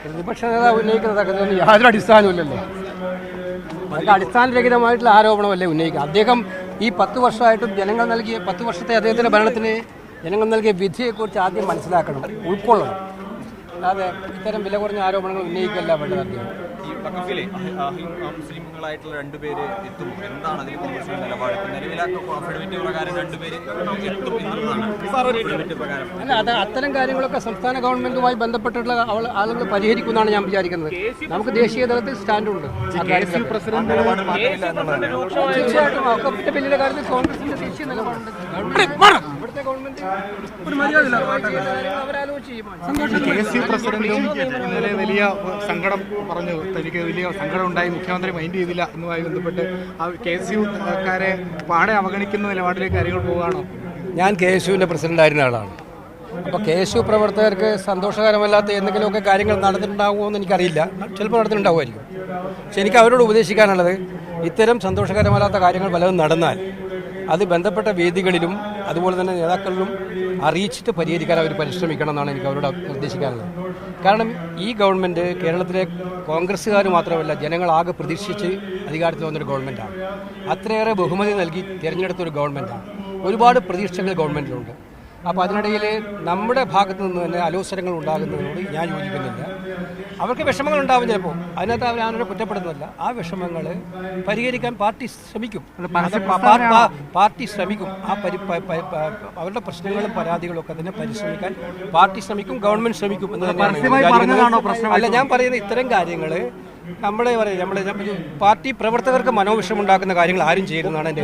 പ്രതിപക്ഷ നേതാവ് ഉന്നയിക്കുന്നതൊക്കെ യാതൊരു അടിസ്ഥാനമില്ലല്ലോ. അതൊക്കെ അടിസ്ഥാനരഹിതമായിട്ടുള്ള ആരോപണമല്ലേ ഉന്നയിക്കുക. അദ്ദേഹം ഈ 10 വർഷമായിട്ടും ജനങ്ങൾ നൽകിയ 10 വർഷത്തെ അദ്ദേഹത്തിൻ്റെ ഭരണത്തിന് ജനങ്ങൾ നൽകിയ വിധിയെക്കുറിച്ച് ആദ്യം മനസ്സിലാക്കണം, ഉൾക്കൊള്ളണം. അല്ലാതെ ഇത്തരം വില കുറഞ്ഞ ആരോപണങ്ങൾ ഉന്നയിക്കല്ല വേണ്ടത്. അദ്ദേഹം ഈ വഖഫിലെ മുസ്ലിമുകളായിട്ടുള്ള 2 പേര് എത്തും, എന്താണ് അതിൽ കോൺഗ്രസിന്റെ നിലപാട്? നിലവിലെ അഫിഡവിറ്റ് പ്രകാരം 2 പേര് എത്തും എന്നുള്ളതാണ് പ്രകാരം. അല്ല, അത് അത്തരം കാര്യങ്ങളൊക്കെ സംസ്ഥാന ഗവൺമെന്റുമായി ബന്ധപ്പെട്ടിട്ടുള്ള ആളുകൾ പരിഹരിക്കുമെന്നാണ് ഞാൻ വിചാരിക്കുന്നത്. നമുക്ക് ദേശീയ തലത്തിൽ സ്റ്റാൻഡുണ്ട്. തീർച്ചയായിട്ടും വഖഫിന്റെ ബില്ലിന്റെ കാര്യത്തിൽ കോൺഗ്രസിന്റെ ദേശീയ നിലപാടുണ്ട്. ഇവിടുത്തെ ഗവൺമെന്റ് ഒരു മര്യാദ അവരാലോചിച്ച് KSU പ്രസിഡന്റും ഇന്നലെ വലിയ സങ്കടം പറഞ്ഞു, തനിക്ക് വലിയ സങ്കടം ഉണ്ടായി, മുഖ്യമന്ത്രി മൈൻഡ് ചെയ്തില്ല എന്നുമായി ബന്ധപ്പെട്ട് KSU-കാരെ പാടെ അവഗണിക്കുന്ന നിലപാടിലേക്ക് കാര്യങ്ങൾ പോവുകയാണോ? ഞാൻ KSU-വിൻ്റെ പ്രസിഡന്റായിരുന്ന ആളാണ്. അപ്പോൾ KSU പ്രവർത്തകർക്ക് സന്തോഷകരമല്ലാത്ത എന്തെങ്കിലുമൊക്കെ കാര്യങ്ങൾ നടന്നിട്ടുണ്ടാകുമോ എന്ന് എനിക്കറിയില്ല. ചിലപ്പോൾ നടന്നിട്ടുണ്ടാവുമായിരിക്കും. പക്ഷെ എനിക്ക് അവരോട് ഉപദേശിക്കാനുള്ളത്, ഇത്തരം സന്തോഷകരമല്ലാത്ത കാര്യങ്ങൾ പലതും നടന്നാൽ അത് ബന്ധപ്പെട്ട വേദികളിലും അതുപോലെ തന്നെ നേതാക്കളിലും അറിയിച്ചിട്ട് പരിഹരിക്കാൻ അവർ പരിശ്രമിക്കണം എന്നാണ് എനിക്ക് അവരോട് നിർദ്ദേശിക്കാനുള്ളത്. കാരണം ഈ ഗവൺമെൻറ് കേരളത്തിലെ കോൺഗ്രസ്സുകാർ മാത്രമല്ല, ജനങ്ങളാകെ പ്രതീക്ഷിച്ച് അധികാരത്തിൽ വന്നൊരു ഗവൺമെൻറ്റാണ്. അത്രയേറെ ബഹുമതി നൽകി തിരഞ്ഞെടുത്തൊരു ഗവൺമെൻറ്റാണ്. ഒരുപാട് പ്രതീക്ഷകൾ ഗവൺമെൻറ്റിലുണ്ട്. അപ്പോൾ അതിനിടയിൽ നമ്മുടെ ഭാഗത്തു നിന്ന് തന്നെ അലോസരങ്ങൾ ഉണ്ടാകുന്നതിനോട് ഞാൻ യോജിക്കുന്നില്ല. അവർക്ക് വിഷമങ്ങൾ ഉണ്ടാവും ചിലപ്പോൾ, അതിനകത്ത് അവർ ഞാനവരെ കുറ്റപ്പെടുന്നില്ല. ആ വിഷമങ്ങൾ പരിഹരിക്കാൻ പാർട്ടി ശ്രമിക്കും. പാർട്ടി ശ്രമിക്കും. അവരുടെ പ്രശ്നങ്ങളും പരാതികളും ഒക്കെ തന്നെ പരിശ്രമിക്കാൻ പാർട്ടി ശ്രമിക്കും, ഗവൺമെന്റ് ശ്രമിക്കും എന്ന് തന്നെയാണ്. അല്ല, ഞാൻ പറയുന്ന ഇത്തരം കാര്യങ്ങൾ നമ്മുടെ പാർട്ടി പ്രവർത്തകർക്ക് മനോവിഷമുണ്ടാക്കുന്ന കാര്യങ്ങൾ ആരും ചെയ്യുന്നതാണ് എൻ്റെ